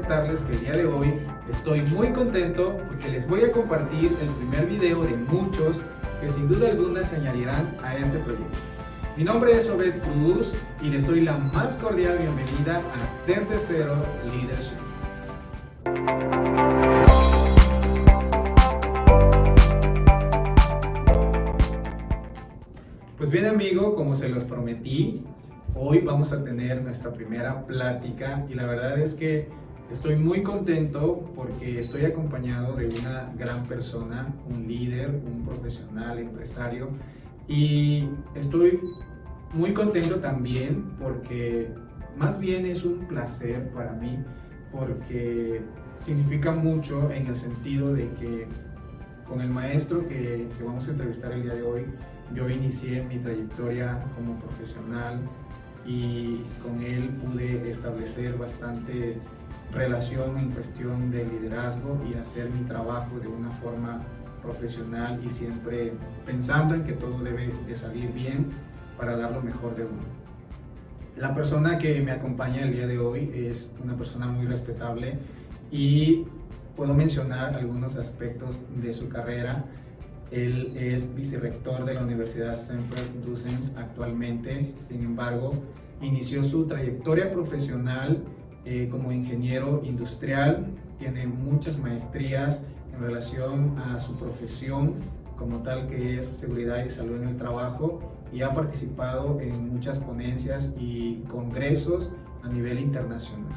contarles que el día de hoy estoy muy contento porque les voy a compartir el primer video de muchos que sin duda alguna se añadirán a este proyecto. Mi nombre es Obed Cruz y les doy la más cordial bienvenida a Desde Cero Leadership. Pues bien, amigo, como se los prometí, hoy vamos a tener nuestra primera plática y la verdad es que estoy muy contento porque estoy acompañado de una gran persona, un líder, un profesional, empresario, y estoy muy contento también porque más bien es un placer para mí porque significa mucho en el sentido de que con el maestro que vamos a entrevistar el día de hoy, yo inicié mi trayectoria como profesional y con él pude establecer bastante relación en cuestión de liderazgo y hacer mi trabajo de una forma profesional y siempre pensando en que todo debe de salir bien para dar lo mejor de uno. La persona que me acompaña el día de hoy es una persona muy respetable y puedo mencionar algunos aspectos de su carrera. Él es vicerrector de la Universidad Saint-Paul actualmente, sin embargo, inició su trayectoria profesional como ingeniero industrial, tiene muchas maestrías en relación a su profesión como tal, que es seguridad y salud en el trabajo, y ha participado en muchas ponencias y congresos a nivel internacional.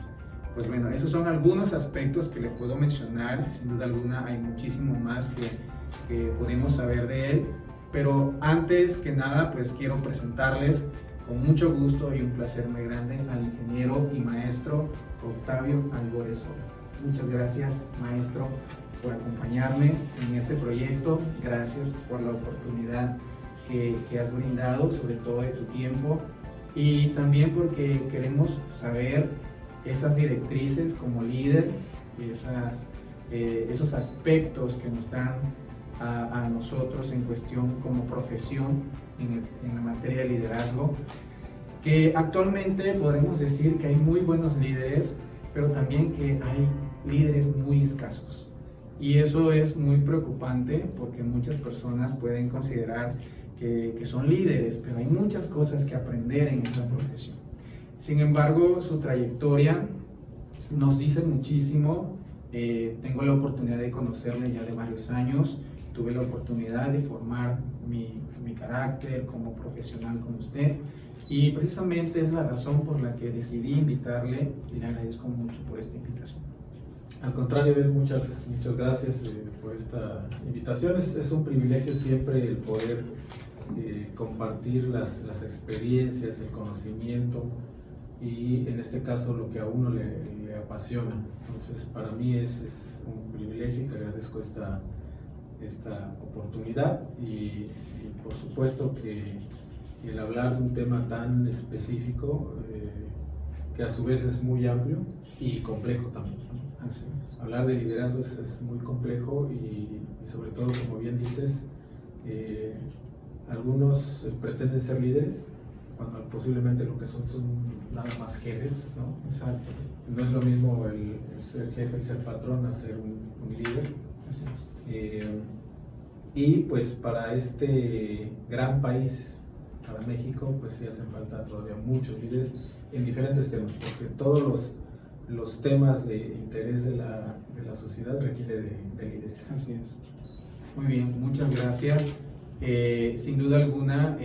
Pues bueno, esos son algunos aspectos que le puedo mencionar. Sin duda alguna hay muchísimo más que podemos saber de él, pero antes que nada pues quiero presentarles con mucho gusto y un placer muy grande al ingeniero y maestro Octavio Albores Sola. Muchas gracias, maestro, por acompañarme en este proyecto. Gracias por la oportunidad que has brindado, sobre todo de tu tiempo, y también porque queremos saber esas directrices como líder, esos aspectos que nos dan a nosotros en cuestión como profesión en la materia de liderazgo, que actualmente podremos decir que hay muy buenos líderes, pero también que hay líderes muy escasos. Y eso es muy preocupante porque muchas personas pueden considerar que son líderes, pero hay muchas cosas que aprender en esta profesión. Sin embargo, su trayectoria nos dice muchísimo. Tengo la oportunidad de conocerle ya de varios años. Tuve la oportunidad de formar mi carácter como profesional con usted y precisamente es la razón por la que decidí invitarle y le agradezco mucho por esta invitación. Al contrario, muchas gracias por esta invitación. Es un privilegio siempre el poder compartir las experiencias, el conocimiento y en este caso lo que a uno le apasiona. Entonces para mí es un privilegio y te agradezco esta oportunidad y por supuesto que el hablar de un tema tan específico que a su vez es muy amplio y complejo también. Así es. Hablar de liderazgo es muy complejo y sobre todo, como bien dices, algunos pretenden ser líderes cuando posiblemente lo que son nada más jefes, ¿no? Exacto. No es lo mismo el ser jefe y ser patrón a ser un líder. Así es. Y pues para este gran país, para México, pues sí hacen falta todavía muchos líderes en diferentes temas, porque todos los temas de interés de la sociedad requieren de líderes. Así es. Muy bien, muchas gracias. Sin duda alguna,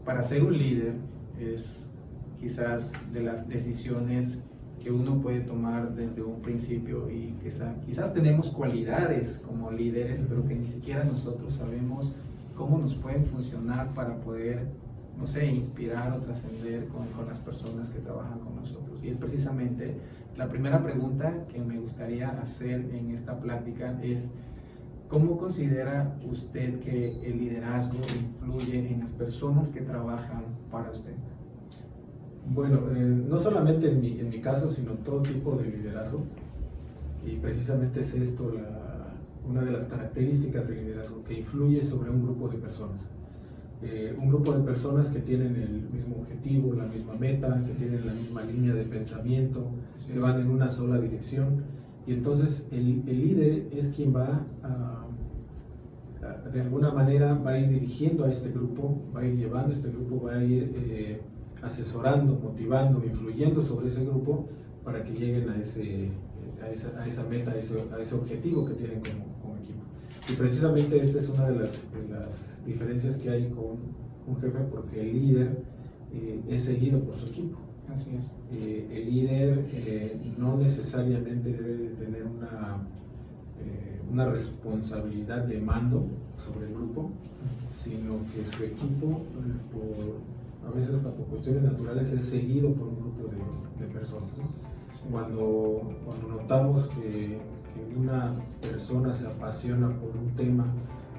para ser un líder es quizás de las decisiones que uno puede tomar desde un principio y quizás tenemos cualidades como líderes, pero que ni siquiera nosotros sabemos cómo nos pueden funcionar para poder, no sé, inspirar o trascender con las personas que trabajan con nosotros. Y es precisamente la primera pregunta que me gustaría hacer en esta plática es: ¿cómo considera usted que el liderazgo influye en las personas que trabajan para usted? Bueno, no solamente en mi caso, sino todo tipo de liderazgo, y precisamente es esto una de las características del liderazgo, que influye sobre un grupo de personas. un grupo de personas que tienen el mismo objetivo, la misma meta, que tienen la misma línea de pensamiento, que van en una sola dirección. Y entonces el líder es quien va de alguna manera va a ir dirigiendo a este grupo, va a ir llevando a este grupo, va a ir asesorando, motivando, influyendo sobre ese grupo para que lleguen a esa meta, a ese objetivo que tienen como equipo. Y precisamente esta es una de las diferencias que hay con un jefe, porque el líder es seguido por su equipo. Así es. El líder no necesariamente debe de tener una responsabilidad de mando sobre el grupo, sino que su equipo, a veces hasta por cuestiones naturales, es seguido por un grupo de personas, ¿no? Sí. Cuando notamos que una persona se apasiona por un tema,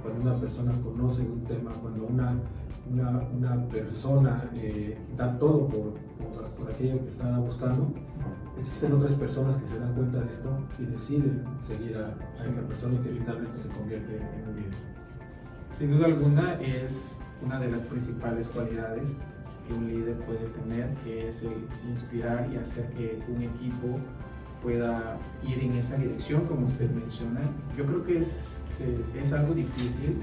cuando una persona conoce un tema, cuando una persona da todo por aquello que está buscando, existen otras personas que se dan cuenta de esto y deciden seguir a esta persona y que finalmente se convierte en un líder. Sin duda alguna es una de las principales cualidades que un líder puede tener, que es el inspirar y hacer que un equipo pueda ir en esa dirección, como usted menciona. Yo creo que es algo difícil,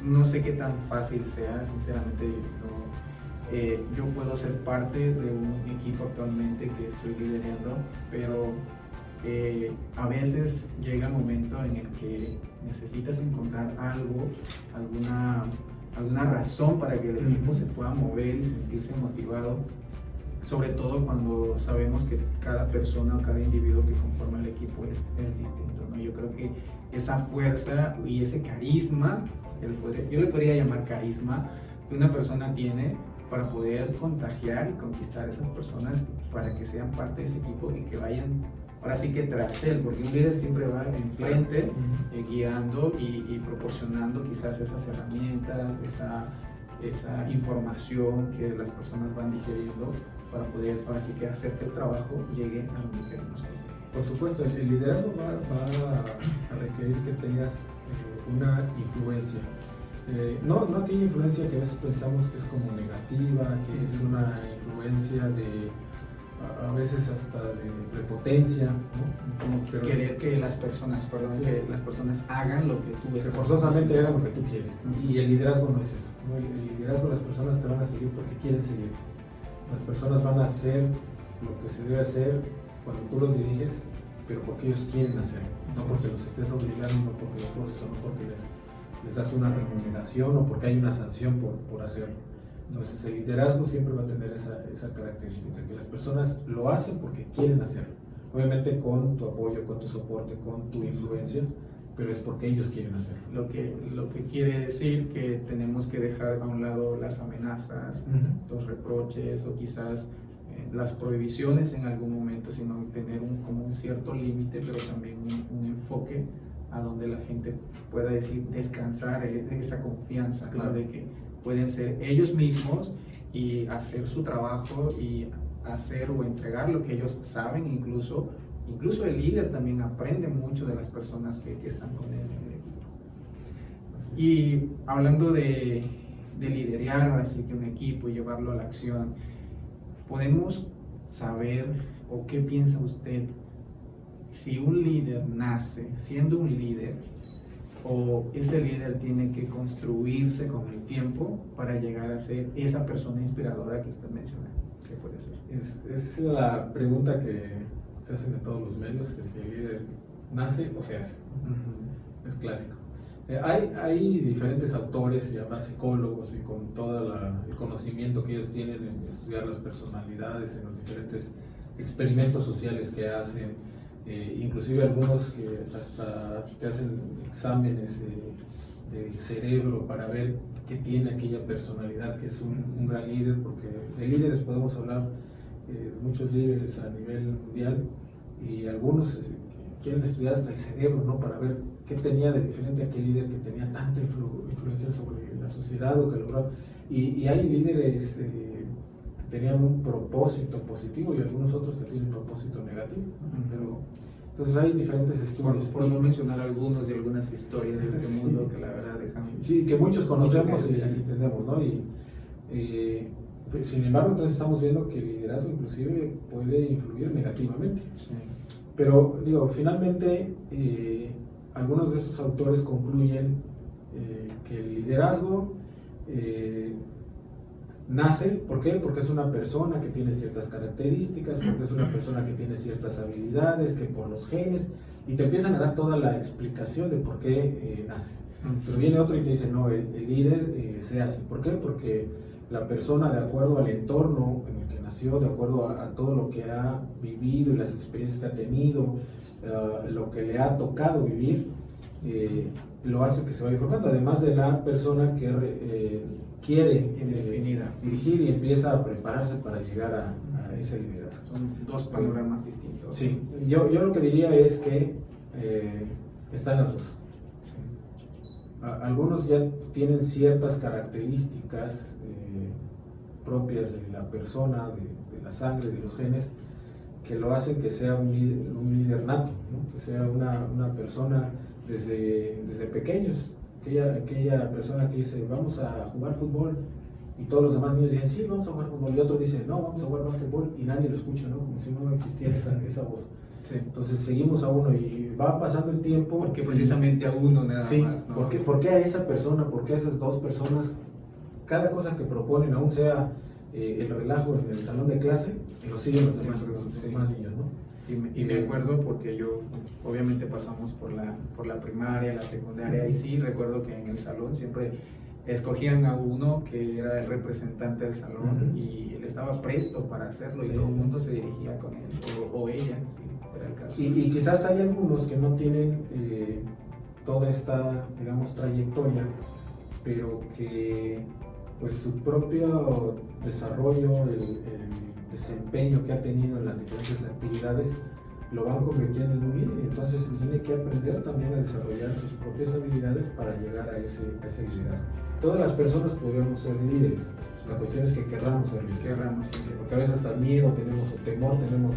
no sé qué tan fácil sea, sinceramente no. Yo puedo ser parte de un equipo actualmente que estoy liderando, pero a veces llega el momento en el que necesitas encontrar algo, alguna razón para que el equipo se pueda mover y sentirse motivado, sobre todo cuando sabemos que cada persona o cada individuo que conforma el equipo es distinto, ¿no? Yo creo que esa fuerza y ese carisma, yo le podría llamar carisma, que una persona tiene para poder contagiar y conquistar a esas personas para que sean parte de ese equipo y que vayan ahora sí que tras él, porque un líder siempre va enfrente, guiando y proporcionando quizás esas herramientas, esa información que las personas van digeriendo para poder ahora sí que hacer que el trabajo llegue a donde queremos. Por supuesto, el liderazgo va a requerir que tengas una influencia. No aquella influencia que a veces pensamos que es como negativa, que es una influencia a veces hasta de prepotencia, ¿no? Como querer que las personas, que las personas hagan lo que tú ves. Que forzosamente hagan lo que tú quieres. Y el liderazgo no es eso, ¿no? El liderazgo, las personas te van a seguir porque quieren seguir. Las personas van a hacer lo que se debe hacer cuando tú los diriges, pero porque ellos quieren hacerlo, no porque los estés obligando, no porque los forces, no porque les das una remuneración o porque hay una sanción por hacerlo. Entonces el liderazgo siempre va a tener esa característica, que las personas lo hacen porque quieren hacerlo, obviamente con tu apoyo, con tu soporte, con tu influencia, pero es porque ellos quieren hacerlo. Lo que quiere decir que tenemos que dejar a un lado las amenazas, los reproches o quizás las prohibiciones en algún momento, sino tener como un cierto límite, pero también un enfoque a donde la gente pueda descansar esa confianza, claro, de que pueden ser ellos mismos y hacer su trabajo y hacer o entregar lo que ellos saben. Incluso el líder también aprende mucho de las personas que están con él en el equipo. Y hablando de liderar así que un equipo y llevarlo a la acción, ¿podemos saber o qué piensa usted si un líder nace siendo un líder o ese líder tiene que construirse con el tiempo para llegar a ser esa persona inspiradora que usted menciona? ¿Qué puede ser? Es la pregunta que se hacen en todos los medios, que si el líder nace o se hace. Es clásico. Hay diferentes autores y además psicólogos y con todo el conocimiento que ellos tienen en estudiar las personalidades, en los diferentes experimentos sociales que hacen, inclusive algunos que hasta te hacen exámenes del cerebro para ver qué tiene aquella personalidad que es un gran líder, porque de líderes podemos hablar, muchos líderes a nivel mundial, y algunos quieren estudiar hasta el cerebro, ¿no? Para ver qué tenía de diferente aquel líder que tenía tanta influencia sobre la sociedad o que logró. Y hay líderes que tenían un propósito positivo y algunos otros que tienen propósito negativo, pero Entonces hay diferentes estudios. Por no mencionar algunos de algunas historias de este Sí. mundo que la verdad dejan... Sí, que muchos conocemos mucho y que decir. entendemos, ¿no? Pues, sin embargo, entonces estamos viendo que el liderazgo inclusive puede influir negativamente. Sí. Pero digo, finalmente algunos de estos autores concluyen que el liderazgo nace, ¿por qué? Porque es una persona que tiene ciertas características, porque es una persona que tiene ciertas habilidades, que por los genes, y te empiezan a dar toda la explicación de por qué nace. Pero viene otro y te dice, no, el líder se hace. ¿Por qué? Porque la persona, de acuerdo al entorno en el que nació, de acuerdo a todo lo que ha vivido y las experiencias que ha tenido, lo que le ha tocado vivir, lo hace que se vaya formando, además de la persona que quiere dirigir y empieza a prepararse para llegar a ese liderazgo. Son dos panoramas distintos. Sí, yo lo que diría es que están las dos. Sí. Algunos ya tienen ciertas características propias de la persona, de la sangre, de los genes, que lo hacen que sea un líder nato, ¿no? Que sea una persona desde pequeños, aquella persona que dice vamos a jugar fútbol y todos los demás niños dicen sí, vamos a jugar fútbol, y otro dice no, vamos a jugar básquetbol y nadie lo escucha, ¿no? Como si no existiera esa voz. Sí. Entonces seguimos a uno y va pasando el tiempo. Porque precisamente a uno nada sí, más, ¿no? ¿Por qué a esa persona, por qué a esas dos personas, cada cosa que proponen, aún sea el relajo en el salón de clase, lo siguen los demás, los demás niños, ¿no? Sí, y me acuerdo porque yo, obviamente pasamos por la primaria, la secundaria, y sí, recuerdo que en el salón siempre escogían a uno que era el representante del salón y él estaba presto para hacerlo y todo el mundo se dirigía con él o ella, si era el caso. Y quizás hay algunos que no tienen toda esta, digamos, trayectoria, pero que pues su propio desarrollo, el desempeño que ha tenido en las diferentes actividades, lo van convirtiendo en un líder, y entonces tiene que aprender también a desarrollar sus propias habilidades para llegar a ese liderazgo. Todas las personas podríamos ser líderes, la cuestión es que querramos ser líderes, porque a veces hasta miedo tenemos o temor tenemos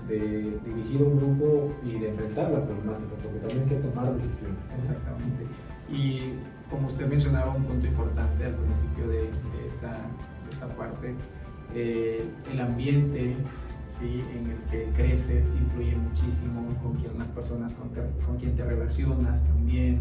de dirigir un grupo y de enfrentar la problemática, porque también hay que tomar decisiones. Exactamente. Y como usted mencionaba un punto importante al principio de esta parte, el ambiente, ¿sí?, en el que creces influye muchísimo con las personas con quien te relacionas también.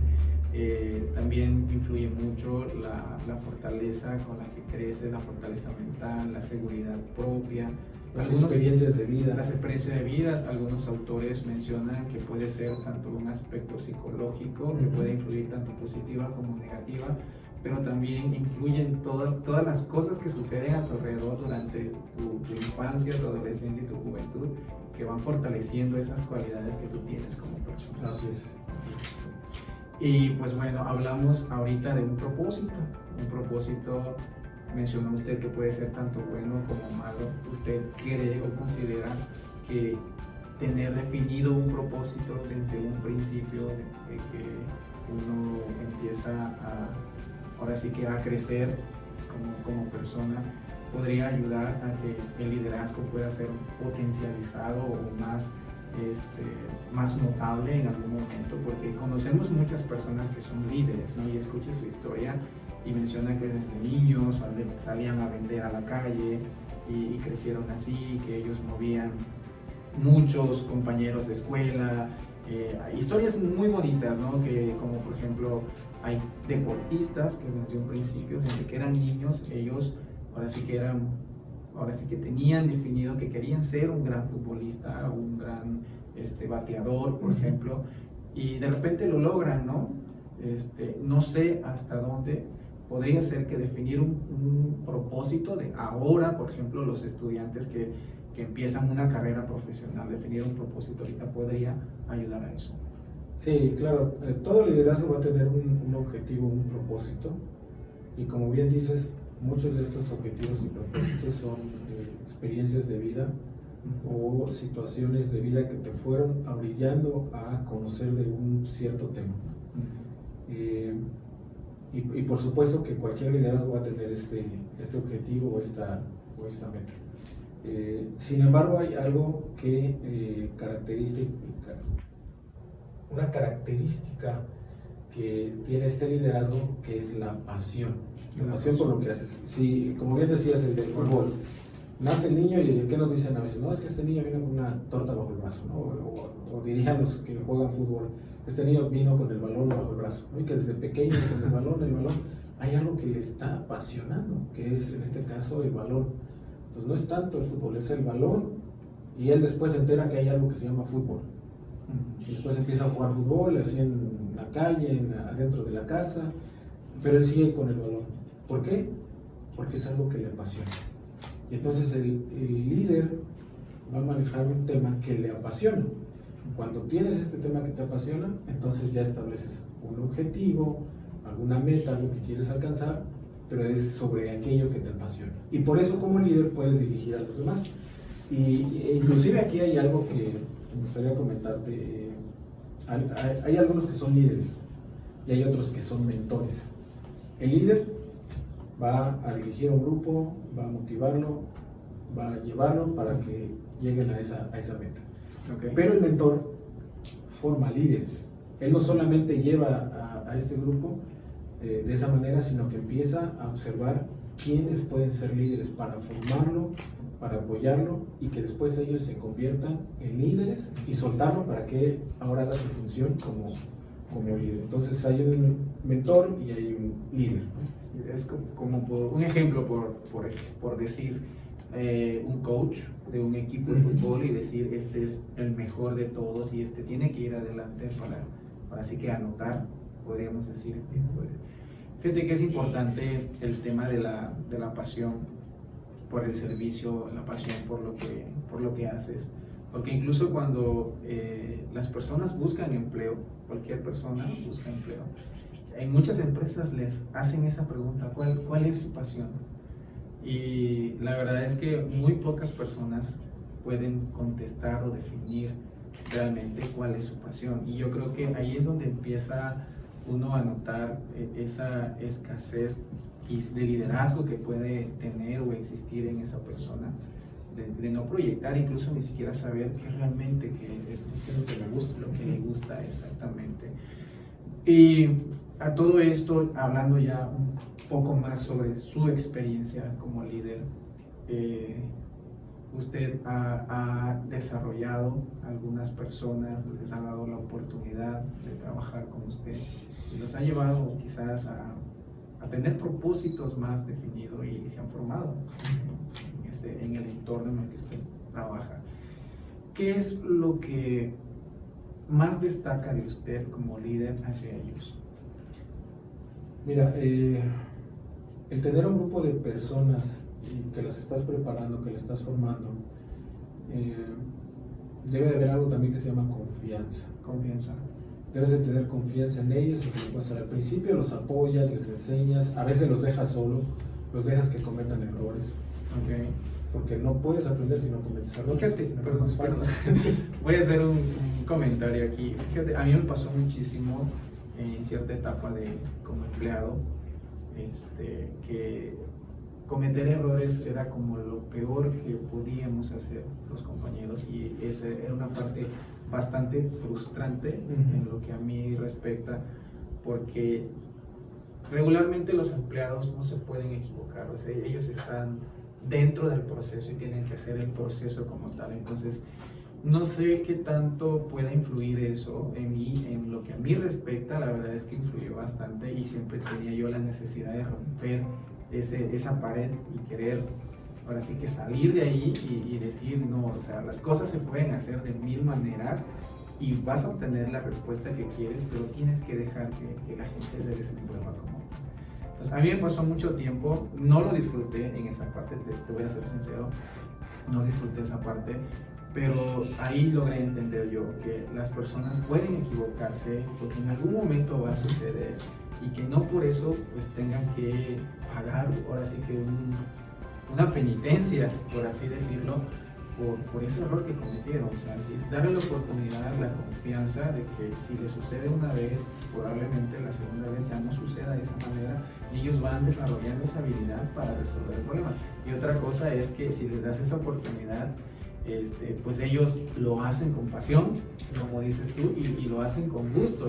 También influye mucho la fortaleza con la que creces, la fortaleza mental, la seguridad propia. Las experiencias de vida. Las experiencias de vida, algunos autores mencionan que puede ser tanto un aspecto psicológico, que puede influir tanto positiva como negativa, pero también influyen todas las cosas que suceden a tu alrededor durante tu infancia, tu adolescencia y tu juventud, que van fortaleciendo esas cualidades que tú tienes como persona. Así es. Y pues bueno, hablamos ahorita de un propósito. Un propósito, mencionó usted que puede ser tanto bueno como malo. ¿Usted cree o considera que tener definido un propósito desde un principio, de que uno empieza ahora sí que a crecer como persona, podría ayudar a que el liderazgo pueda ser potencializado o más notable en algún momento? Porque conocemos muchas personas que son líderes, ¿no? Y escucha su historia y menciona que desde niños salían a vender a la calle y crecieron así, que ellos movían muchos compañeros de escuela, historias muy bonitas, ¿no? Que como por ejemplo hay deportistas que desde un principio, desde que eran niños, ellos ahora sí que tenían definido que querían ser un gran futbolista, un gran bateador, por ejemplo, y de repente lo logran, ¿no? No sé hasta dónde podría ser que definir un propósito de ahora, por ejemplo, los estudiantes que empiezan una carrera profesional, definir un propósito ahorita podría ayudar a eso. Sí, claro, todo liderazgo va a tener un objetivo, un propósito, y como bien dices, muchos de estos objetivos y propósitos son experiencias de vida o situaciones de vida que te fueron orillando a conocer de un cierto tema. Y por supuesto que cualquier liderazgo va a tener este objetivo o esta meta. Sin embargo, hay algo que una característica que tiene este liderazgo, que es la pasión. La pasión por lo que haces. Si, como bien decías, el del fútbol, nace el niño y ¿qué nos dicen a veces? No, es que este niño vino con una torta bajo el brazo, ¿no? O dirían los que juegan fútbol, este niño vino con el balón bajo el brazo, ¿no? Y que desde pequeño con el balón, hay algo que le está apasionando, que es en este caso el balón. Entonces no es tanto el fútbol, es el balón, y él después se entera que hay algo que se llama fútbol. Y después empieza a jugar fútbol, así en la calle, adentro de la casa, pero él sigue con el balón. ¿Por qué? Porque es algo que le apasiona. Y entonces el líder va a manejar un tema que le apasiona. Cuando tienes este tema que te apasiona, entonces ya estableces un objetivo, alguna meta, algo que quieres alcanzar, pero es sobre aquello que te apasiona. Y por eso como líder puedes dirigir a los demás. Y inclusive aquí hay algo que me gustaría comentarte. Hay algunos que son líderes y hay otros que son mentores. El líder va a dirigir a un grupo, va a motivarlo, va a llevarlo para que lleguen a esa meta. Okay. Pero el mentor forma líderes. Él no solamente lleva a este grupo de esa manera, sino que empieza a observar quiénes pueden ser líderes para formarlo, para apoyarlo y que después ellos se conviertan en líderes y soltarlo para que ahora haga su función como líder. Entonces hay un mentor y hay un líder, ¿no? Es como un ejemplo por decir un coach de un equipo de fútbol y decir este es el mejor de todos y este tiene que ir adelante para así que anotar, podríamos decir. Fíjate que es importante el tema de la pasión por el servicio, la pasión por lo que haces, porque incluso cuando las personas buscan empleo, cualquier persona busca empleo, en muchas empresas les hacen esa pregunta, ¿cuál es tu pasión? Y la verdad es que muy pocas personas pueden contestar o definir realmente cuál es su pasión, y yo creo que ahí es donde empieza uno a notar esa escasez de liderazgo que puede tener o existir en esa persona, de no proyectar, incluso ni siquiera saber qué realmente es lo que le gusta exactamente. Y a todo esto, hablando ya un poco más sobre su experiencia como líder, usted ha desarrollado algunas personas, les ha dado la oportunidad de trabajar con usted y los ha llevado quizás a tener propósitos más definidos y se han formado en el entorno en el que usted trabaja. ¿Qué es lo que más destaca de usted como líder hacia ellos? Mira, el tener un grupo de personas que las estás preparando, que las estás formando, debe de haber algo también que se llama confianza. Debes de tener confianza en ellos. Al principio los apoyas, les enseñas, a veces los dejas solo, los dejas que cometan errores. Okay. Porque no puedes aprender si no cometes errores. Fíjate, perdón. Voy a hacer un comentario aquí. Fíjate, a mí me pasó muchísimo en cierta etapa como empleado, que cometer errores era como lo peor que podíamos hacer los compañeros, y esa era una parte bastante frustrante en lo que a mí respecta, porque regularmente los empleados no se pueden equivocar, o sea, ellos están dentro del proceso y tienen que hacer el proceso como tal. Entonces no sé qué tanto pueda influir eso en mí, en lo que a mí respecta. La verdad es que influyó bastante y siempre tenía yo la necesidad de romper esa pared y querer ahora sí que salir de ahí y decir no, o sea, las cosas se pueden hacer de 1000 maneras y vas a obtener la respuesta que quieres, pero tienes que dejar que la gente se desenvuelva como. Entonces a mí me pasó mucho tiempo, no lo disfruté en esa parte, te voy a ser sincero, no disfruté esa parte, pero ahí logré entender yo que las personas pueden equivocarse porque en algún momento va a suceder y que no por eso pues tengan que pagar ahora sí que una penitencia, por así decirlo, por ese error que cometieron. O sea, es darle la oportunidad, la confianza de que si le sucede una vez, probablemente la segunda vez ya no suceda de esa manera, y ellos van desarrollando esa habilidad para resolver el problema. Y otra cosa es que si les das esa oportunidad, pues ellos lo hacen con pasión, como dices tú, y lo hacen con gusto,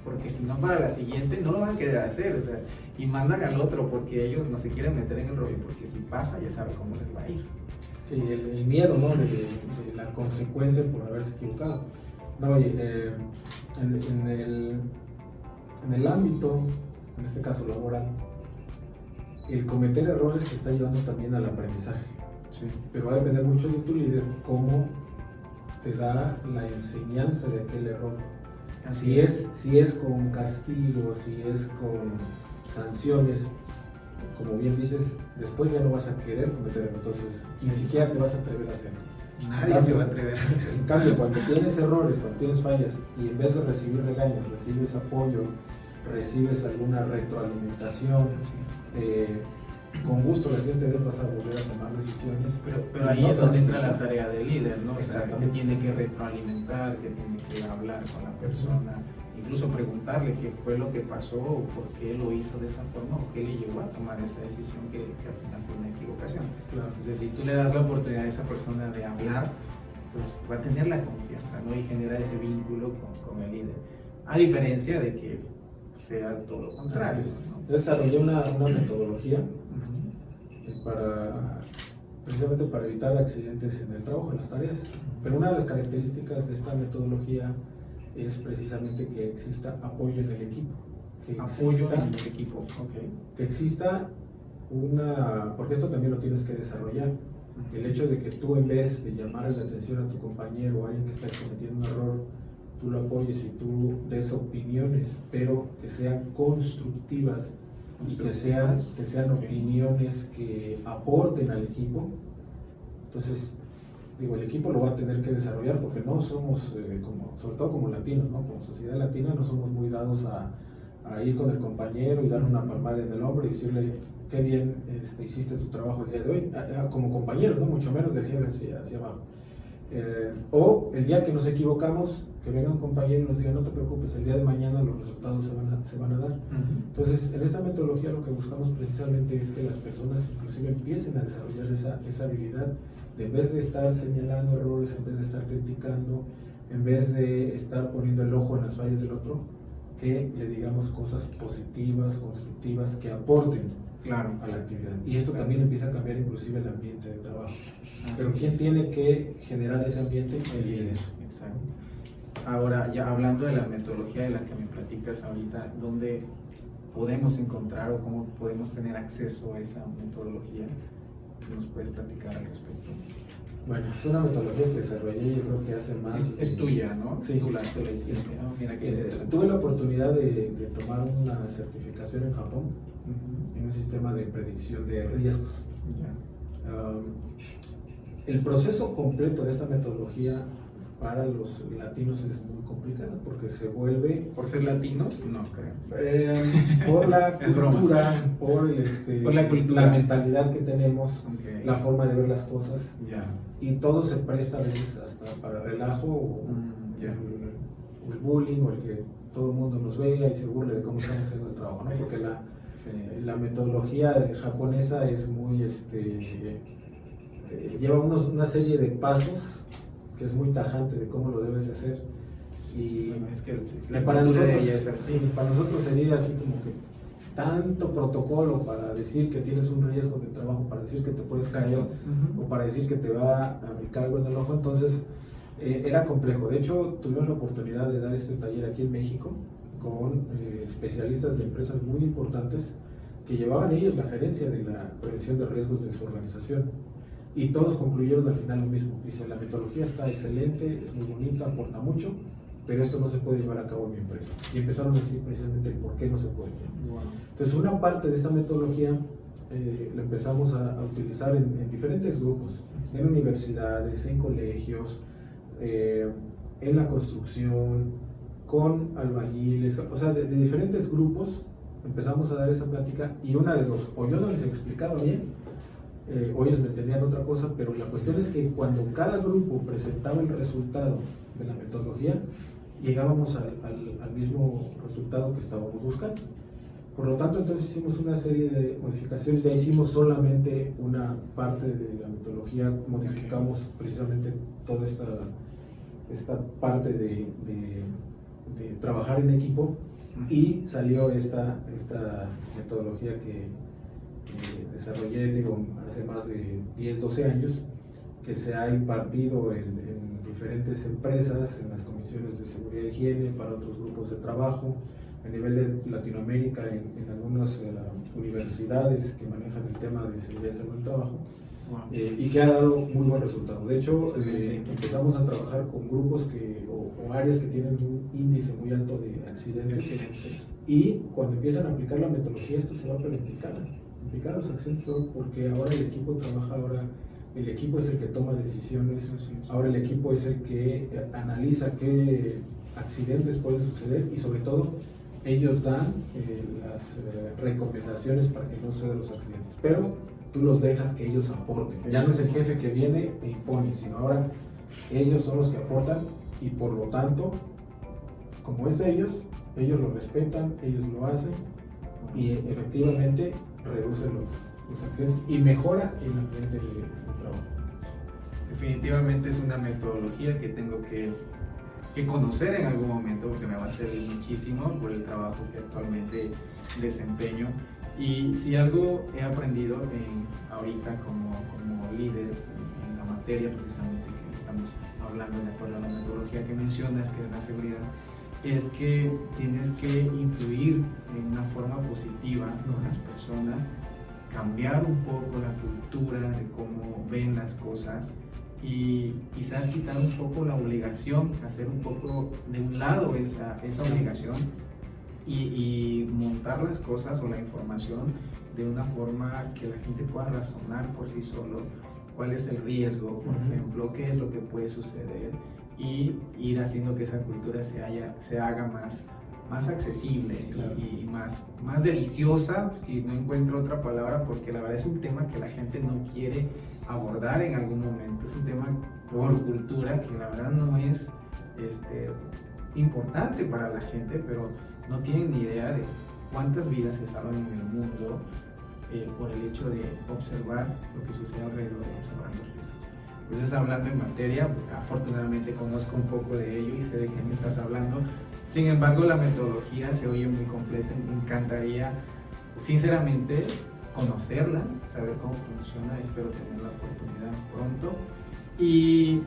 porque si no para la siguiente no lo van a querer hacer, o sea, y mandan al otro porque ellos no se quieren meter en el rollo, porque si pasa ya saben cómo les va a ir. Sí, el miedo, ¿no? de la consecuencia por haberse equivocado. No, en el ámbito, en este caso laboral, el cometer errores te está llevando también al aprendizaje. Sí. Pero va a depender mucho de tu líder cómo te da la enseñanza de aquel error. Si es con castigo, si es con sanciones, como bien dices, después ya no vas a querer cometer errores, entonces ni siquiera te vas a atrever a hacerlo. Nadie se va a atrever a hacerlo. En cambio, cuando tienes errores, cuando tienes fallas, y en vez de recibir regaños, recibes apoyo, recibes alguna retroalimentación, con gusto la siguiente vez vas a volver a tomar decisiones. Pero ahí es donde entra la tarea del líder, ¿no? O sea, que tiene que retroalimentar, que tiene que hablar con la persona, incluso preguntarle qué fue lo que pasó, o por qué lo hizo de esa forma, o qué le llevó a tomar esa decisión que al final fue una equivocación. Claro. Entonces, si tú le das la oportunidad a esa persona de hablar, pues va a tener la confianza, ¿no? Y genera ese vínculo con el líder. A diferencia de que sea todo lo contrario, ¿no? Desarrollé una metodología precisamente para evitar accidentes en el trabajo, en las tareas. Pero una de las características de esta metodología es precisamente que exista apoyo en el equipo. Que exista porque esto también lo tienes que desarrollar. El hecho de que tú, en vez de llamar la atención a tu compañero o a alguien que está cometiendo un error, tú lo apoyes y tú des opiniones, pero que sean constructivas, que sean opiniones que aporten al equipo. Entonces, el equipo lo va a tener que desarrollar, porque no somos, sobre todo como latinos, ¿no? Como sociedad latina, no somos muy dados a ir con el compañero y darle una palmada en el hombro y decirle qué bien hiciste tu trabajo el día de hoy, como compañeros, ¿no? Mucho menos del jefe hacia abajo. O el día que nos equivocamos, que venga un compañero y nos diga: no te preocupes, el día de mañana los resultados se van a dar. Entonces, en esta metodología lo que buscamos precisamente es que las personas inclusive empiecen a desarrollar esa habilidad de, en vez de estar señalando errores, en vez de estar criticando, en vez de estar poniendo el ojo en las fallas del otro, que le digamos cosas positivas, constructivas, que aporten a la actividad. Y esto también empieza a cambiar inclusive el ambiente de trabajo. Pero ¿quién tiene que generar ese ambiente? El líder. Exacto. Ahora, ya hablando de la metodología de la que me platicas ahorita, ¿dónde podemos encontrar o cómo podemos tener acceso a esa metodología? ¿Nos puedes platicar al respecto? Bueno, es una metodología que desarrollé, yo creo que hace más... Es tuya, ¿no? Sí. Tú la hiciste, ¿no? Mira, tuve la oportunidad de tomar una certificación en Japón, en un sistema de predicción de riesgos. El proceso completo de esta metodología para los latinos es muy complicado, porque se vuelve... ¿Por ser latinos? No creo. Por la cultura, por la cultura, la mentalidad que tenemos, la forma de ver las cosas, y todo se presta a veces hasta para relajo, o el bullying, o el que todo el mundo nos vea y se burle de cómo estamos haciendo el trabajo, ¿no? Porque la metodología japonesa es muy... lleva una serie de pasos que es muy tajante de cómo lo debes de hacer. Y bueno, es que para nosotros sería así como que tanto protocolo para decir que tienes un riesgo de trabajo, para decir que te puedes caer, o para decir que te va a picar algo en el ojo. Entonces era complejo. De hecho, tuvimos la oportunidad de dar este taller aquí en México con especialistas de empresas muy importantes que llevaban ellos la gerencia de la prevención de riesgos de su organización. Y todos concluyeron al final lo mismo. Dice: la metodología está excelente, es muy bonita, aporta mucho, pero esto no se puede llevar a cabo en mi empresa. Y empezaron a decir precisamente el por qué no se puede. Entonces, una parte de esta metodología la empezamos a utilizar en diferentes grupos, en universidades, en colegios, en la construcción, con albañiles, o sea, de diferentes grupos empezamos a dar esa plática, y una de dos: o yo no les explicaba bien, o ellos me entendían otra cosa, pero la cuestión es que cuando cada grupo presentaba el resultado de la metodología, llegábamos al mismo resultado que estábamos buscando. Por lo tanto, entonces hicimos una serie de modificaciones, ya hicimos solamente una parte de la metodología, modificamos precisamente toda esta parte de trabajar en equipo, y salió esta metodología que desarrollé, digo, hace más de 10, 12 años, que se ha impartido en diferentes empresas, en las comisiones de seguridad e higiene, para otros grupos de trabajo, a nivel de Latinoamérica, en algunas universidades que manejan el tema de seguridad y salud del trabajo, y que ha dado muy buen resultado. De hecho, empezamos a trabajar con grupos o áreas que tienen un índice muy alto de accidentes, y cuando empiezan a aplicar la metodología, esto se va a implicar los accidentes, porque ahora el equipo trabaja, ahora el equipo es el que toma decisiones, ahora el equipo es el que analiza qué accidentes pueden suceder, y sobre todo ellos dan las recomendaciones para que no sucedan los accidentes, pero tú los dejas que ellos aporten. Ya no es el jefe que viene e impone, sino ahora ellos son los que aportan, y por lo tanto, como es de ellos lo respetan, ellos lo hacen, y efectivamente reducen los accidentes y mejora el ambiente de trabajo. Definitivamente es una metodología que tengo que conocer en algún momento, porque me va a servir muchísimo por el trabajo que actualmente desempeño. Y si algo he aprendido ahorita como líder en la materia precisamente que estamos hablando, de acuerdo a la metodología que mencionas, que es la seguridad, es que tienes que influir en una forma positiva con las personas, cambiar un poco la cultura de cómo ven las cosas, y quizás quitar un poco la obligación, hacer un poco de un lado esa obligación, y montar las cosas o la información de una forma que la gente pueda razonar por sí solo cuál es el riesgo, por ejemplo, qué es lo que puede suceder, y ir haciendo que esa cultura se haga más accesible, claro, y más deliciosa, si no encuentro otra palabra, porque la verdad es un tema que la gente no quiere abordar en algún momento. Es un tema por cultura que la verdad no es importante para la gente, pero no tienen ni idea de cuántas vidas se salvan en el mundo por el hecho de observar lo que sucede alrededor, de observar los riesgos. Entonces, hablando en materia, afortunadamente conozco un poco de ello y sé de qué me estás hablando. Sin embargo, la metodología se oye muy completa. Me encantaría, sinceramente, conocerla, saber cómo funciona. Espero tener la oportunidad pronto. Y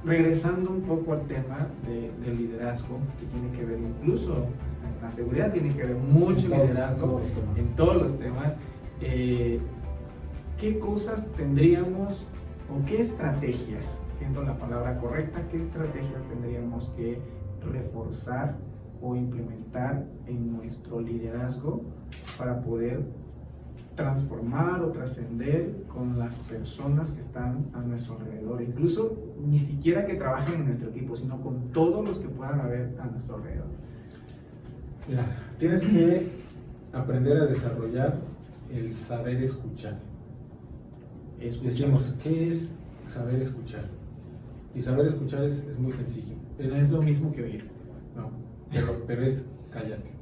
regresando un poco al tema del liderazgo, que tiene que ver incluso, hasta en la seguridad tiene que ver mucho liderazgo en todos los temas. ¿Qué cosas tendríamos o qué estrategias, siendo la palabra correcta, qué estrategias tendríamos que reforzar o implementar en nuestro liderazgo para poder transformar o trascender con las personas que están a nuestro alrededor, incluso ni siquiera que trabajen en nuestro equipo, sino con todos los que puedan haber a nuestro alrededor? Mira, tienes que aprender a desarrollar el saber escuchar. Decimos, ¿qué es saber escuchar? Y saber escuchar es muy sencillo. No es lo mismo que oír. No, pero es cállate.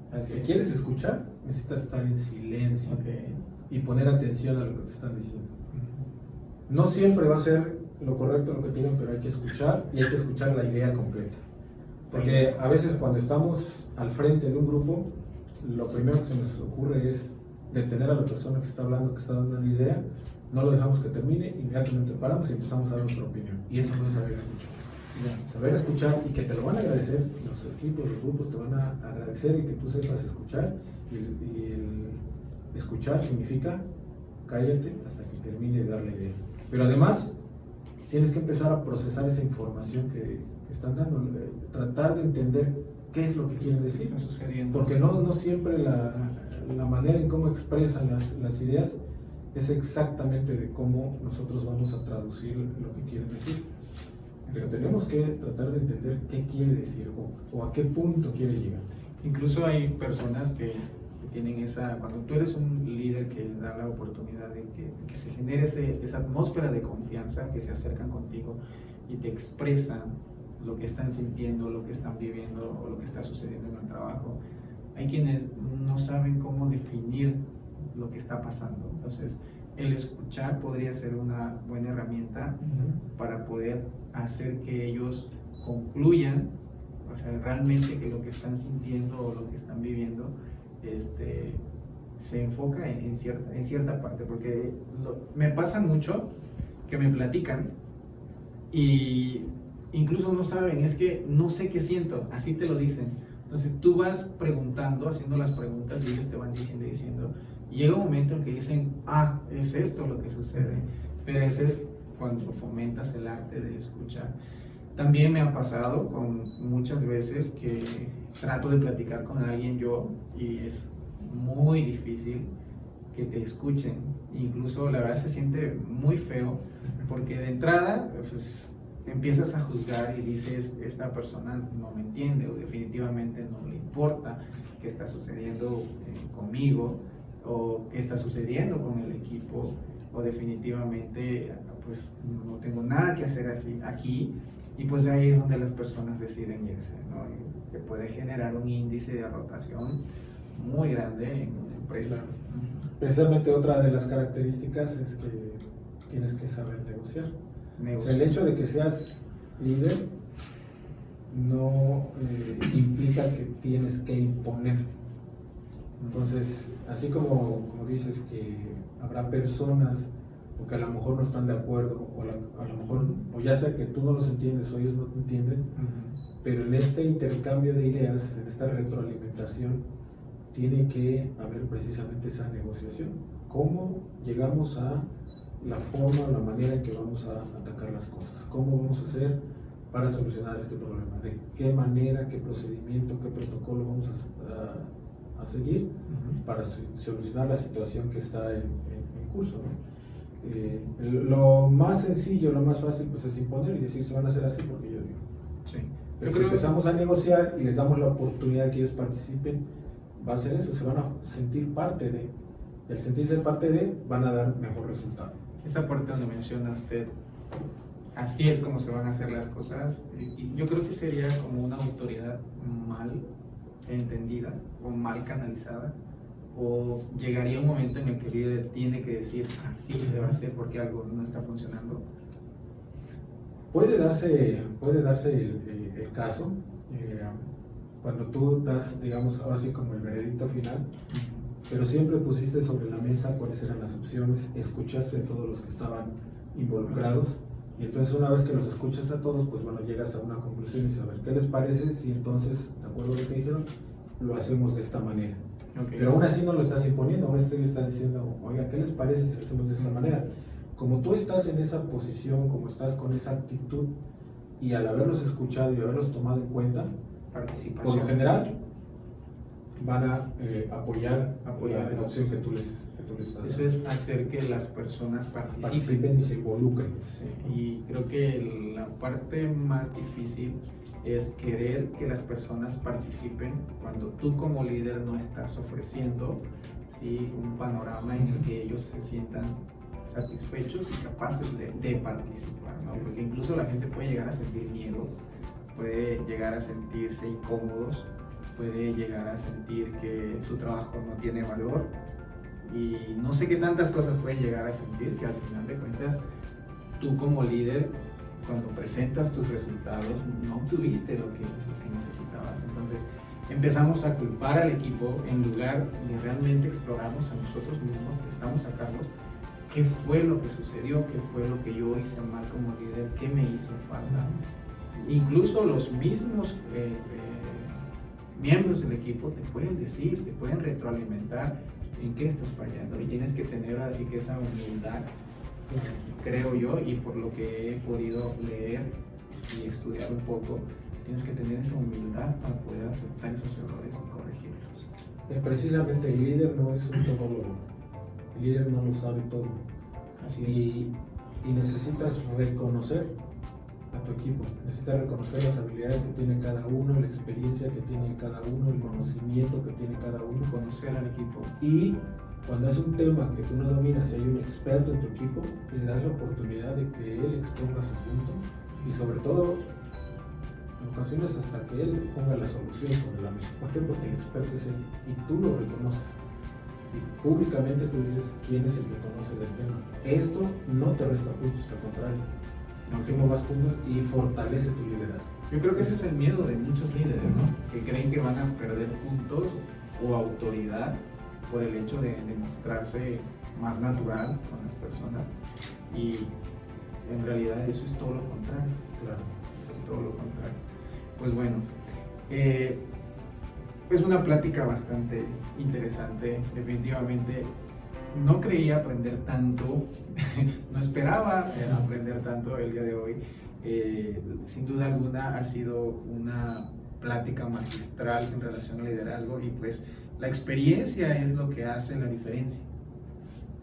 Okay. Si quieres escuchar, necesitas estar en silencio, okay, y poner atención a lo que te están diciendo. No siempre va a ser lo correcto lo que te digan, pero hay que escuchar, y hay que escuchar la idea completa. Porque a veces cuando estamos al frente de un grupo, lo primero que se nos ocurre es detener a la persona que está hablando, que está dando una idea, no lo dejamos que termine, inmediatamente paramos y empezamos a dar nuestra opinión. Y eso no es saber escuchar. Saber escuchar, y que te lo van a agradecer, los equipos, los grupos te van a agradecer el que tú sepas escuchar, y el escuchar significa cállate hasta que termine de dar la idea. Pero además tienes que empezar a procesar esa información que están dando, tratar de entender qué es lo que quieren decir, está sucediendo, porque no siempre la manera en cómo expresan las ideas es exactamente de cómo nosotros vamos a traducir lo que quieren decir. Pero tenemos que tratar de entender qué quiere decir o a qué punto quiere llegar. Incluso hay personas que tienen cuando tú eres un líder que da la oportunidad de que se genere esa atmósfera de confianza, que se acercan contigo y te expresan lo que están sintiendo, lo que están viviendo o lo que está sucediendo en el trabajo. hay quienes no saben cómo definir lo que está pasando. Entonces, el escuchar podría ser una buena herramienta para poder hacer que ellos concluyan, o sea, realmente que lo que están sintiendo o lo que están viviendo se enfoca en cierta parte, porque me pasa mucho que me platican y incluso no saben, es que no sé qué siento, así te lo dicen. Entonces tú vas preguntando, haciendo las preguntas y ellos te van diciendo, y llega un momento en que dicen, es esto lo que sucede, pero ese es cuando fomentas el arte de escuchar. También me ha pasado con muchas veces que trato de platicar con alguien yo y es muy difícil que te escuchen, incluso la verdad se siente muy feo porque de entrada pues, empiezas a juzgar y dices, esta persona no me entiende o definitivamente no le importa qué está sucediendo conmigo o qué está sucediendo con el equipo o definitivamente pues no tengo nada que hacer así aquí. Y pues ahí es donde las personas deciden irse, ¿no? Y que puede generar un índice de rotación muy grande en una empresa. Claro. Precisamente otra de las características es que tienes que saber negociar. O sea, el hecho de que seas líder no implica que tienes que imponer. Entonces, así como dices que habrá personas o que a lo mejor no están de acuerdo, o a lo mejor, o ya sea que tú no los entiendes o ellos no te entienden, pero en este intercambio de ideas, en esta retroalimentación, tiene que haber precisamente esa negociación. ¿Cómo llegamos a la forma, la manera en que vamos a atacar las cosas? ¿Cómo vamos a hacer para solucionar este problema? ¿De qué manera, qué procedimiento, qué protocolo vamos a seguir para solucionar la situación que está en curso, ¿no? Lo más sencillo, lo más fácil pues es imponer y decir se van a hacer así porque yo digo. Sí. Pero si empezamos a negociar y les damos la oportunidad de que ellos participen, va a ser eso, se van a sentir parte de. El sentirse parte de van a dar mejor resultado. Esa parte donde menciona usted, así es como se van a hacer las cosas, yo creo que sería como una autoridad mal entendida o mal canalizada, o llegaría un momento en el que el líder tiene que decir así se va a hacer porque algo no está funcionando. Puede darse el caso cuando tú das, digamos, ahora sí como el veredicto final, pero siempre pusiste sobre la mesa cuáles eran las opciones, escuchaste a todos los que estaban involucrados y entonces una vez que los escuchas a todos, pues bueno, llegas a una conclusión y dices, a ver, ¿qué les parece si entonces, de acuerdo a lo que dijeron, lo hacemos de esta manera? Okay. Pero aún así no lo estás imponiendo, aún le estás diciendo, oiga, ¿qué les parece si lo hacemos de esta manera? Como tú estás en esa posición, como estás con esa actitud y al haberlos escuchado y haberlos tomado en cuenta, por lo general van a apoyar la opción que tú les estás dando. Eso es hacer que las personas participen y se involucren. Sí. Y creo que la parte más difícil es querer que las personas participen cuando tú como líder no estás ofreciendo, ¿sí?, un panorama en el que ellos se sientan satisfechos y capaces de participar, ¿no? Porque incluso la gente puede llegar a sentir miedo, puede llegar a sentirse incómodos, puede llegar a sentir que su trabajo no tiene valor y no sé qué tantas cosas pueden llegar a sentir, que al final de cuentas tú como líder, cuando presentas tus resultados, no obtuviste lo que necesitabas. Entonces empezamos a culpar al equipo en lugar de realmente explorarnos a nosotros mismos, que estamos a cargo, qué fue lo que sucedió, qué fue lo que yo hice mal como líder, qué me hizo falta. Incluso los mismos miembros del equipo te pueden decir, te pueden retroalimentar en qué estás fallando y tienes que tener así que esa humildad, creo yo, y por lo que he podido leer y estudiar un poco, tienes que tener esa humildad para poder aceptar esos errores y corregirlos. Precisamente el líder no es un todólogo, el líder no lo sabe todo. Así es. Y necesitas reconocer a tu equipo, necesitas reconocer las habilidades que tiene cada uno, la experiencia que tiene cada uno, el conocimiento que tiene cada uno, conocer al equipo. Y cuando es un tema que tú no dominas y hay un experto en tu equipo, le das la oportunidad de que él exponga su punto y sobre todo En ocasiones hasta que él ponga la solución sobre la mesa. ¿Por qué? Porque el experto es él y tú lo reconoces. Y públicamente tú dices quién es el que conoce del tema. Esto no te resta puntos, al contrario. Máximo más puntos y fortalece tu liderazgo. Yo creo que ese es el miedo de muchos líderes, ¿no? Que creen que van a perder puntos o autoridad por el hecho de mostrarse más natural con las personas. Y en realidad eso es todo lo contrario. Claro. Eso es todo lo contrario. Pues bueno, es una plática bastante interesante. Definitivamente no creía aprender tanto, no esperaba aprender tanto el día de hoy. Sin duda alguna ha sido una plática magistral en relación al liderazgo y pues la experiencia es lo que hace la diferencia,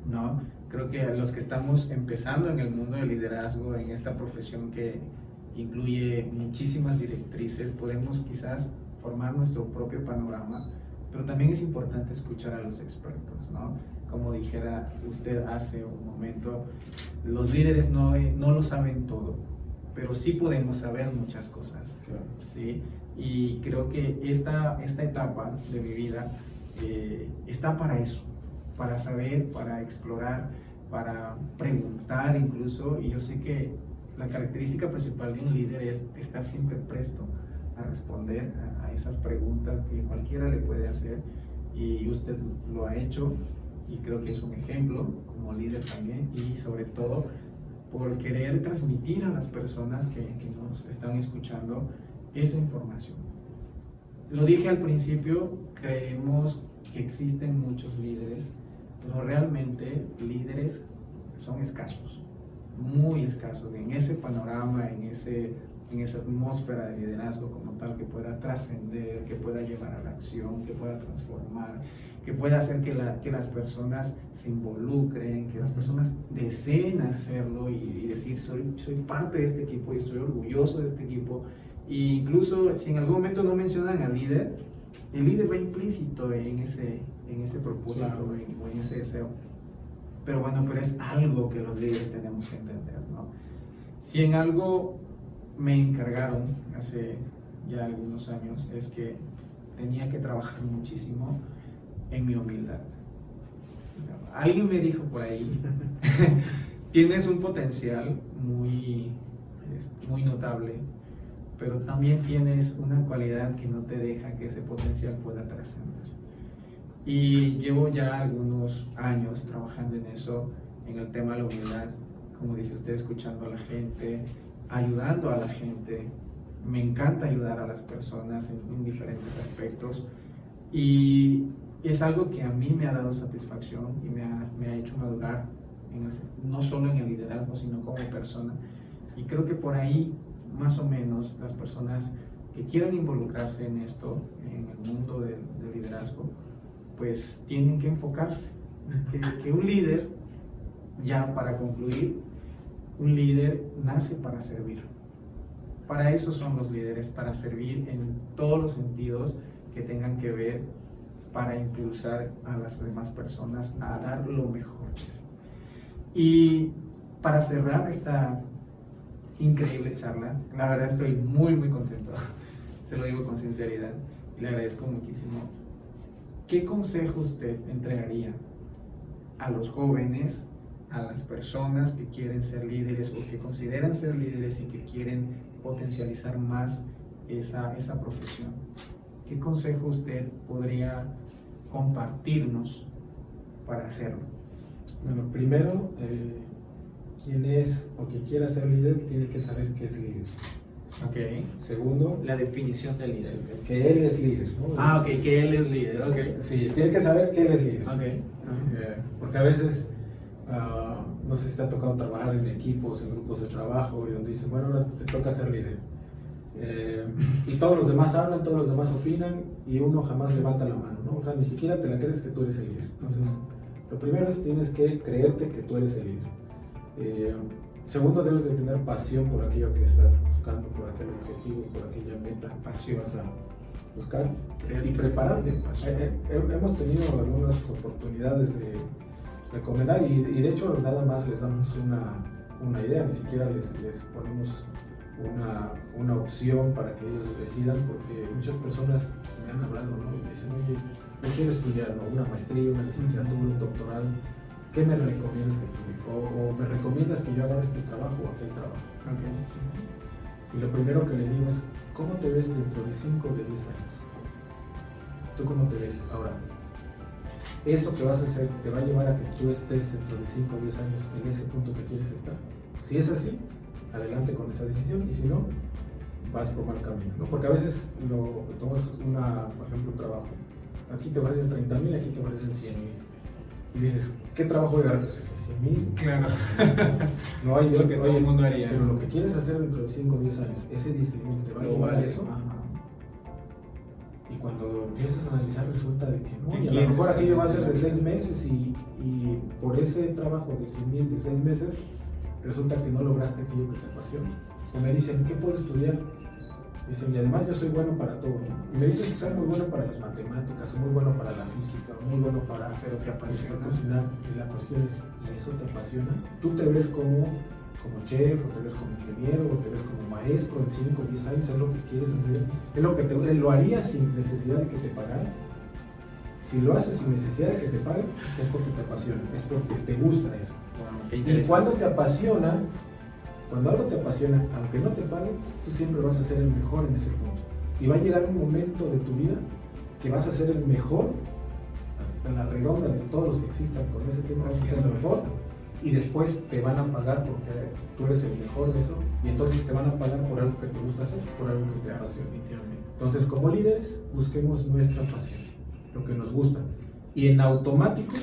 ¿no? Creo que los que estamos empezando en el mundo del liderazgo, en esta profesión que incluye muchísimas directrices, podemos quizás formar nuestro propio panorama, pero también es importante escuchar a los expertos, ¿no? Como dijera usted hace un momento, los líderes no lo saben todo, pero sí podemos saber muchas cosas, ¿sí? Y creo que esta etapa de mi vida está para eso, para saber, para explorar, para preguntar incluso, y yo sé que la característica principal de un líder es estar siempre presto a responder a esas preguntas que cualquiera le puede hacer, y usted lo ha hecho, y creo que es un ejemplo como líder también, y sobre todo por querer transmitir a las personas que nos están escuchando esa información. Lo dije al principio, creemos que existen muchos líderes, pero realmente líderes son escasos, muy escasos, en ese panorama, en esa atmósfera de liderazgo como tal, que pueda trascender, que pueda llevar a la acción, que pueda transformar, que pueda hacer que las personas se involucren, que las personas deseen hacerlo y decir soy parte de este equipo y estoy orgulloso de este equipo. E incluso si en algún momento no mencionan al líder, el líder va implícito en ese propósito, claro, o en ese deseo. Pero bueno, pero es algo que los líderes tenemos que entender, ¿no? Si en algo me encargaron hace ya algunos años, es que tenía que trabajar muchísimo en mi humildad. Alguien me dijo por ahí, tienes un potencial muy notable, pero también tienes una cualidad que no te deja que ese potencial pueda trascender. Y llevo ya algunos años trabajando en eso, en el tema de la humildad, como dice usted, escuchando a la gente, ayudando a la gente. Me encanta ayudar a las personas en diferentes aspectos, y es algo que a mí me ha dado satisfacción y me ha hecho madurar, no solo en el liderazgo, sino como persona. Y creo que por ahí, más o menos, las personas que quieran involucrarse en esto, en el mundo del liderazgo, pues tienen que enfocarse. Que un líder, ya para concluir, un líder nace para servir. Para eso son los líderes, para servir en todos los sentidos que tengan que ver, para impulsar a las demás personas a dar lo mejor. Y para cerrar esta increíble charla, la verdad estoy muy contento, se lo digo con sinceridad y le agradezco muchísimo. ¿Qué consejo usted entregaría a los jóvenes, a las personas que quieren ser líderes o que consideran ser líderes y que quieren potencializar más esa profesión? ¿Qué consejo usted podría compartirnos para hacerlo? Bueno, primero, quien es o quien quiera ser líder tiene que saber qué es líder. Okay. Segundo, la definición del líder. Que él es líder, ¿no? Ok, que él es líder, ok. Sí, tiene que saber que él es líder. Okay. Porque a veces, no sé si te ha tocado trabajar en equipos, en grupos de trabajo, y donde dicen, bueno, ahora te toca ser líder. Y todos los demás hablan, todos los demás opinan, y uno jamás levanta la mano, ¿no? O sea, ni siquiera te la crees que tú eres el líder. Entonces, lo primero es tienes que creerte que tú eres el líder. Segundo, debes de tener pasión por aquello que estás buscando, por aquel objetivo, por aquella meta que vas a buscar, y prepararte. Hemos tenido algunas oportunidades de comentar, y de hecho nada más les damos una idea, ni siquiera les ponemos una opción para que ellos decidan, porque muchas personas me han hablado, ¿no? Y me dicen, oye, yo quiero estudiar, ¿no? Una maestría, una licenciatura, un doctorado, ¿qué me recomiendas que estudie? O me recomiendas que yo haga este trabajo o aquel trabajo. Okay. Y lo primero que les digo es, ¿cómo te ves dentro de 5 o de 10 años? ¿Tú cómo te ves ahora? Eso que vas a hacer te va a llevar a que tú estés dentro de 5 o 10 años en ese punto que quieres estar. Si es así, adelante con esa decisión, y si no, vas por mal camino, ¿no? Porque a veces tomas por ejemplo, un trabajo. Aquí te ofrecen 30,000, aquí te ofrecen 100,000. Y dices, ¿qué trabajo voy a ganar? 100,000. Claro. No hay lo que todo el mundo haría. Pero lo que quieres hacer dentro de 5 o 10 años, ese 10,000 te va a llevar a eso. Ajá. Y cuando empiezas a analizar, resulta de que no. Y a ¿Quién lo mejor aquello va a ser de sabe? 6 meses y por ese trabajo de 100,000 de 6 meses, resulta que no lograste aquello que te apasiona. O me dicen, ¿qué puedo estudiar? Dicen, y además yo soy bueno para todo, ¿no? Y me dicen que soy muy bueno para las matemáticas, soy muy bueno para la física, muy bueno para cocinar. Y la cuestión es, ¿y eso te apasiona? ¿Tú te ves como chef, o te ves como ingeniero, o te ves como maestro en 5 o 10 años? ¿Es lo que quieres hacer? ¿Es lo que lo harías sin necesidad de que te pagaran? Si lo haces sin necesidad de que te paguen, es porque te apasiona, es porque te gusta eso. Wow, qué Y interesante. cuando te apasiona, cuando algo te apasiona, aunque no te paguen, tú siempre vas a ser el mejor en ese punto. Y va a llegar un momento de tu vida que vas a ser el mejor, en la redonda de todos los que existan con ese tema, vas a ser el mejor. Y después te van a pagar porque tú eres el mejor de eso, y entonces te van a pagar por algo que te gusta hacer, por algo que te apasiona. Entonces, como líderes, busquemos nuestra pasión, lo que nos gusta, y en automático,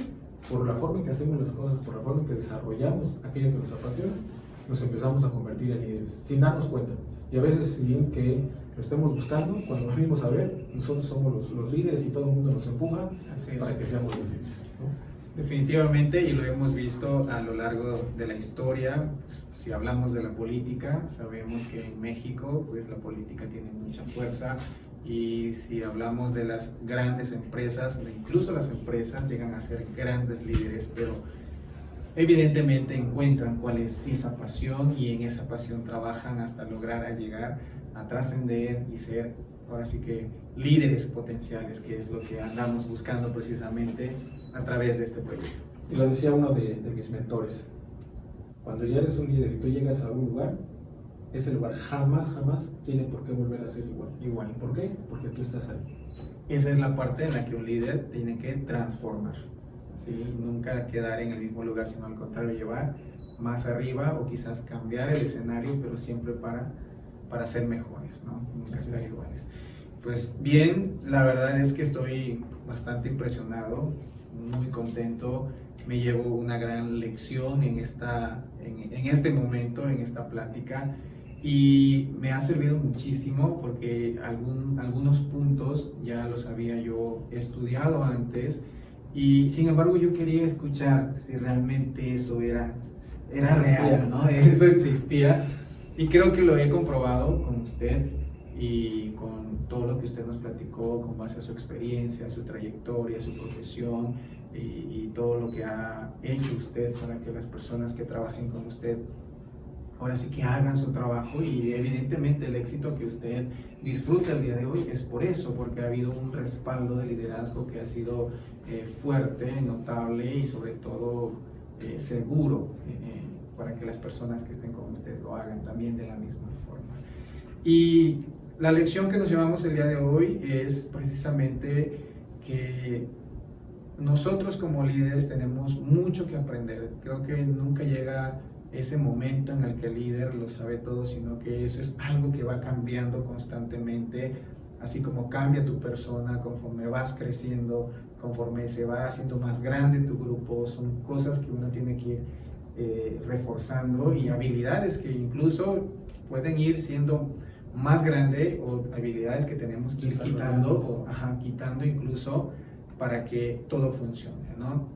por la forma en que hacemos las cosas, por la forma en que desarrollamos aquello que nos apasiona, nos empezamos a convertir en líderes, sin darnos cuenta. Y a veces, sin que lo estemos buscando, cuando venimos a ver, nosotros somos los líderes y todo el mundo nos empuja para que seamos los líderes, ¿no? Definitivamente, y lo hemos visto a lo largo de la historia. Pues, si hablamos de la política, sabemos que en México pues la política tiene mucha fuerza, y si hablamos de las grandes empresas, incluso las empresas llegan a ser grandes líderes, pero evidentemente encuentran cuál es esa pasión, y en esa pasión trabajan hasta lograr llegar a trascender y ser, ahora sí que, líderes potenciales, que es lo que andamos buscando precisamente a través de este proyecto. Y lo decía uno de mis mentores, cuando ya eres un líder y tú llegas a un lugar, ese lugar jamás tiene por qué volver a ser igual. ¿Por qué? Porque tú estás ahí. Esa es la parte en la que un líder tiene que transformar, ¿sí? Nunca quedar en el mismo lugar, sino al contrario, llevar más arriba, o quizás cambiar el escenario, pero siempre para ser mejores, ¿no? Nunca estar iguales. Pues bien, la verdad es que estoy bastante impresionado, muy contento. Me llevo una gran lección en este momento, en esta plática, y me ha servido muchísimo porque algunos puntos ya los había yo estudiado antes, y sin embargo yo quería escuchar si realmente eso era real, ¿no? Eso existía, y creo que lo he comprobado con usted y con todo lo que usted nos platicó con base a su experiencia, su trayectoria, su profesión, y todo lo que ha hecho usted para que las personas que trabajen con usted ahora sí que hagan su trabajo. Y evidentemente el éxito que usted disfruta el día de hoy es por eso, porque ha habido un respaldo de liderazgo que ha sido fuerte, notable, y sobre todo seguro, para que las personas que estén con usted lo hagan también de la misma forma. Y la lección que nos llevamos el día de hoy es precisamente que nosotros como líderes tenemos mucho que aprender. Creo que nunca llega ese momento en el que el líder lo sabe todo, sino que eso es algo que va cambiando constantemente, así como cambia tu persona conforme vas creciendo, conforme se va haciendo más grande tu grupo. Son cosas que uno tiene que ir reforzando, y habilidades que incluso pueden ir siendo más grande, o habilidades que tenemos que ir quitando incluso para que todo funcione, ¿no?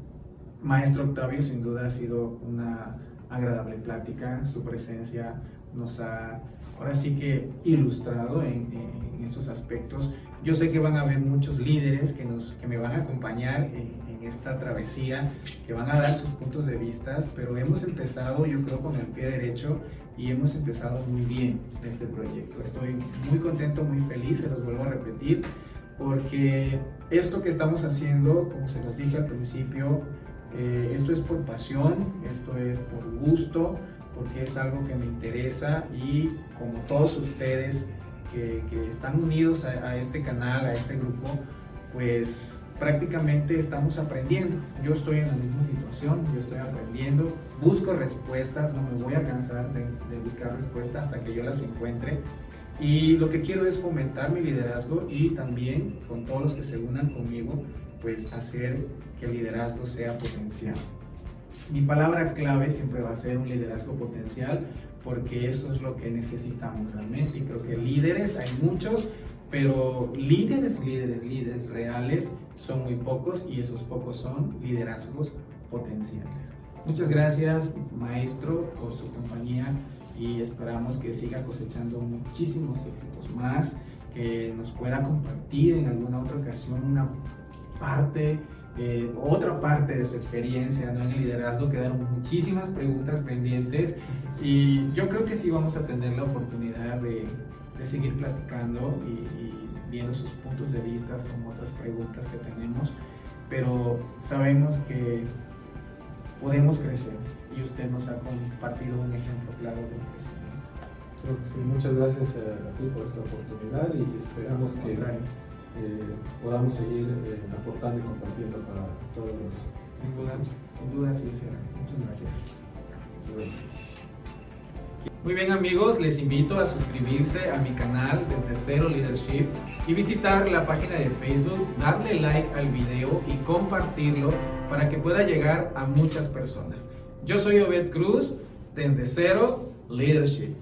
Maestro Octavio, sin duda ha sido una agradable plática. Su presencia nos ha ahora sí que ilustrado en esos aspectos Yo sé que van a haber muchos líderes que me van a acompañar en esta travesía, que van a dar sus puntos de vista, pero hemos empezado, yo creo, con el pie derecho y hemos empezado muy bien este proyecto. Estoy muy contento, muy feliz, se los vuelvo a repetir, porque esto que estamos haciendo, como se los dije al principio, esto es por pasión, esto es por gusto, porque es algo que me interesa y como todos ustedes que están unidos a este canal, a este grupo, pues prácticamente estamos aprendiendo. Yo estoy en la misma situación, yo estoy aprendiendo, busco respuestas, no me voy a cansar de buscar respuestas hasta que yo las encuentre. Y lo que quiero es fomentar mi liderazgo y también con todos los que se unan conmigo, pues hacer que el liderazgo sea potencial. Mi palabra clave siempre va a ser un liderazgo potencial, porque eso es lo que necesitamos realmente. Y creo que líderes hay muchos, pero líderes reales son muy pocos, y esos pocos son liderazgos potenciales. Muchas gracias, maestro, por su compañía, y esperamos que siga cosechando muchísimos éxitos más, que nos pueda compartir en alguna otra ocasión una parte, otra parte de su experiencia, ¿no?, en el liderazgo. Quedaron muchísimas preguntas pendientes y yo creo que sí vamos a tener la oportunidad de seguir platicando y viendo sus puntos de vista con otras preguntas que tenemos, pero sabemos que podemos crecer y usted nos ha compartido un ejemplo claro de crecimiento. Creo que sí, muchas gracias a ti por esta oportunidad y esperamos que podamos seguir aportando y compartiendo para todos los... Sin duda sí será. Muchas gracias. Muy bien, amigos, les invito a suscribirse a mi canal Desde Cero Leadership y visitar la página de Facebook, darle like al video y compartirlo para que pueda llegar a muchas personas. Yo soy Obed Cruz, Desde Cero Leadership.